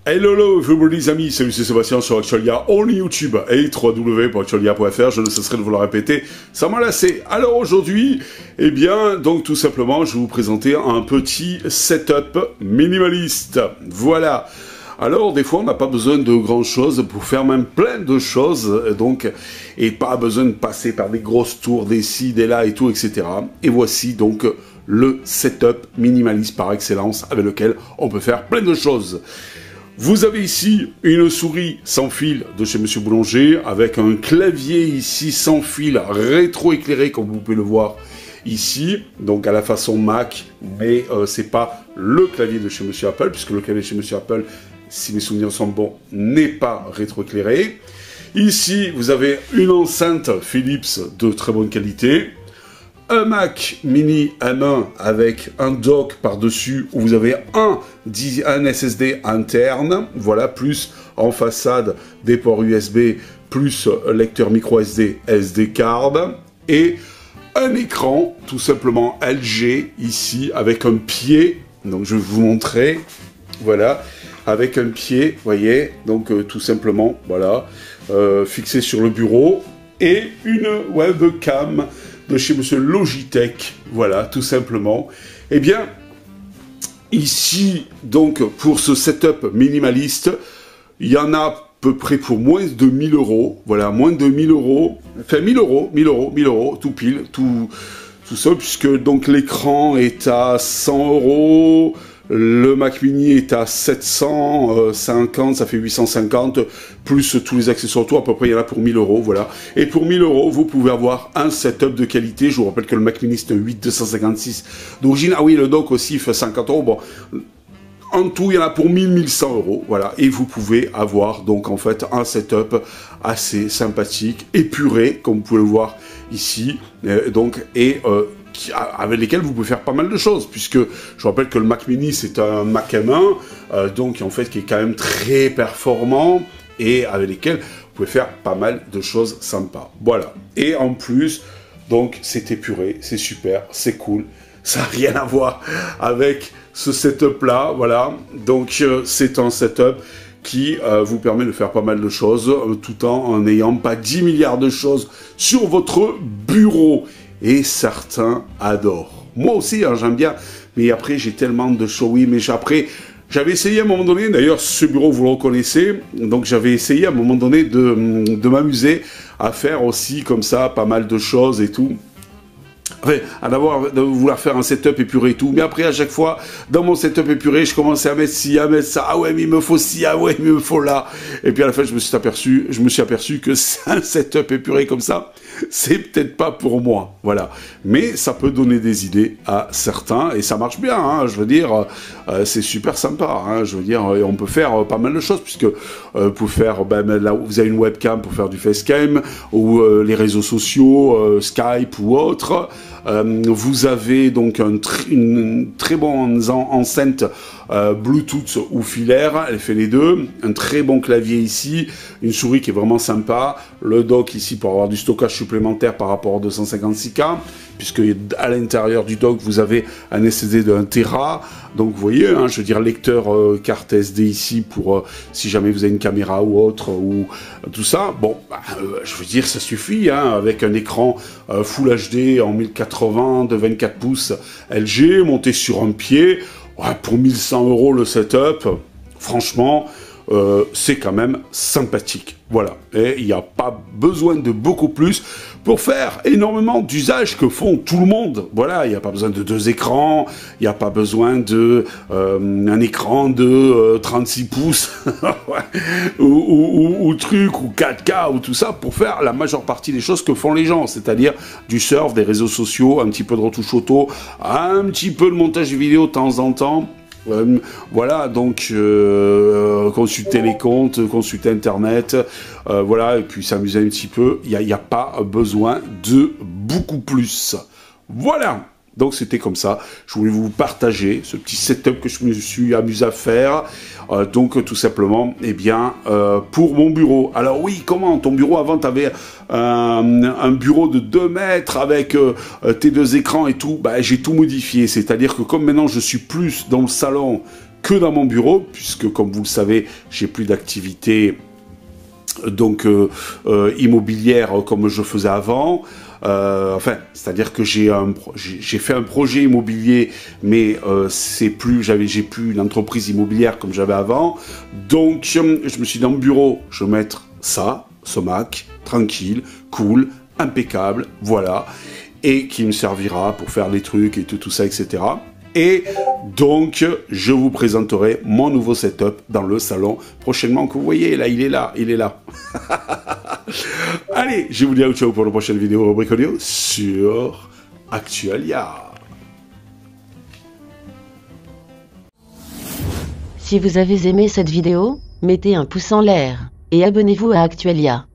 Hello, vous les amis, salut, c'est Sébastien sur Actualia, on YouTube et www.actualia.fr, je ne cesserai de vous le répéter, ça m'a lassé. Alors aujourd'hui, eh bien, donc tout simplement, je vais vous présenter un petit setup minimaliste. Voilà. Alors, des fois, on n'a pas besoin de grand chose pour faire même plein de choses, donc, et pas besoin de passer par des grosses tours, des ci, des là et tout, etc. Et voici donc le setup minimaliste par excellence avec lequel on peut faire plein de choses. Vous avez ici une souris sans fil de chez Monsieur Boulanger, avec un clavier ici sans fil rétro-éclairé, comme vous pouvez le voir ici, donc à la façon Mac, mais c'est pas le clavier de chez Monsieur Apple, puisque le clavier de chez Monsieur Apple, si mes souvenirs sont bons, n'est pas rétro-éclairé. Ici, vous avez une enceinte Philips de très bonne qualité, un Mac Mini M1 avec un dock par-dessus où vous avez un SSD interne, voilà, plus en façade des ports USB, plus lecteur micro SD, SD card, et un écran tout simplement LG ici avec un pied, donc je vais vous montrer, voilà, avec un pied, vous voyez, donc tout simplement, voilà, fixé sur le bureau, et une webcam de chez Monsieur Logitech, voilà, tout simplement. Eh bien, ici, donc, pour ce setup minimaliste, il y en a à peu près pour moins de 1000 euros, voilà, moins de 1000 euros, enfin 1000 euros, tout pile, tout ça, puisque donc l'écran est à 100 euros, le Mac Mini est à 750, ça fait 850, plus tous les accessoires autour, à peu près il y en a pour 1000 euros, voilà. Et pour 1000 euros, vous pouvez avoir un setup de qualité. Je vous rappelle que le Mac Mini c'est un 8256 d'origine. Ah oui, le dock aussi il fait 50 euros, bon. En tout, il y en a pour 1100 euros, voilà. Et vous pouvez avoir donc en fait un setup assez sympathique, épuré, comme vous pouvez le voir ici, avec lesquels vous pouvez faire pas mal de choses, puisque je vous rappelle que le Mac Mini c'est un Mac M1, donc en fait qui est quand même très performant, et avec lesquels vous pouvez faire pas mal de choses sympas. Voilà. Et en plus, donc c'est épuré, c'est super, c'est cool, ça n'a rien à voir avec ce setup là, voilà. Donc c'est un setup qui vous permet de faire pas mal de choses, tout en n'ayant pas 10 milliards de choses sur votre bureau. Et certains adorent. Moi aussi, hein, j'aime bien. Mais après, j'ai tellement de choses. Oui, mais après, j'avais essayé à un moment donné, d'ailleurs, ce bureau, vous le reconnaissez. Donc, j'avais essayé à un moment donné de m'amuser à faire aussi, comme ça, pas mal de choses et tout. Enfin, de vouloir faire un setup épuré et tout, mais après à chaque fois dans mon setup épuré je commençais à mettre ci, à mettre ça, ah ouais mais il me faut ci, ah ouais mais il me faut là, et puis à la fin je me suis aperçu que un setup épuré comme ça c'est peut-être pas pour moi, voilà, mais ça peut donner des idées à certains et ça marche bien, hein, je veux dire, c'est super sympa, hein, je veux dire, on peut faire pas mal de choses puisque pour faire, là vous avez une webcam pour faire du facecam ou les réseaux sociaux, Skype ou autre. Vous avez donc une très bonne enceinte Bluetooth ou filaire, elle fait les deux, un très bon clavier ici, une souris qui est vraiment sympa, le dock ici pour avoir du stockage supplémentaire par rapport au 256K, puisque à l'intérieur du dock vous avez un SSD de 1 Tera, donc vous voyez, hein, je veux dire lecteur carte SD ici pour si jamais vous avez une caméra ou autre, ou tout ça, bon, je veux dire ça suffit, hein, avec un écran Full HD en 1080 de 24 pouces LG, monté sur un pied, ouais, pour 1100 euros le setup, franchement, c'est quand même sympathique. Voilà, et il n'y a pas besoin de beaucoup plus pour faire énormément d'usages que font tout le monde. Voilà, il n'y a pas besoin de 2 écrans, il n'y a pas besoin de un écran de 36 pouces ou truc, ou 4K, ou tout ça, pour faire la majeure partie des choses que font les gens, c'est-à-dire du surf, des réseaux sociaux, un petit peu de retouche auto, un petit peu de montage vidéo de temps en temps. Voilà, donc consulter les comptes, consulter Internet, voilà, et puis s'amuser un petit peu. Il n'y a pas besoin de beaucoup plus. Voilà. Donc c'était comme ça, je voulais vous partager ce petit setup que je me suis amusé à faire, donc tout simplement, eh bien, pour mon bureau. Alors oui, comment, ton bureau avant, tu avais un bureau de 2 mètres avec tes 2 écrans et tout, bah, j'ai tout modifié, c'est-à-dire que comme maintenant je suis plus dans le salon que dans mon bureau, puisque comme vous le savez, j'ai plus d'activité donc immobilière comme je faisais avant. Enfin, c'est-à-dire que j'ai fait un projet immobilier, mais j'ai plus une entreprise immobilière comme j'avais avant. Donc, je me suis dit dans mon bureau, je vais mettre ça, ce Mac, tranquille, cool, impeccable, voilà, et qui me servira pour faire les trucs et tout ça, etc. Et donc, je vous présenterai mon nouveau setup dans le salon prochainement, que vous voyez, là, il est là, il est là. Allez, je vous dis ciao pour la prochaine vidéo rubrique audio sur Actualia. Si vous avez aimé cette vidéo, mettez un pouce en l'air et abonnez-vous à Actualia.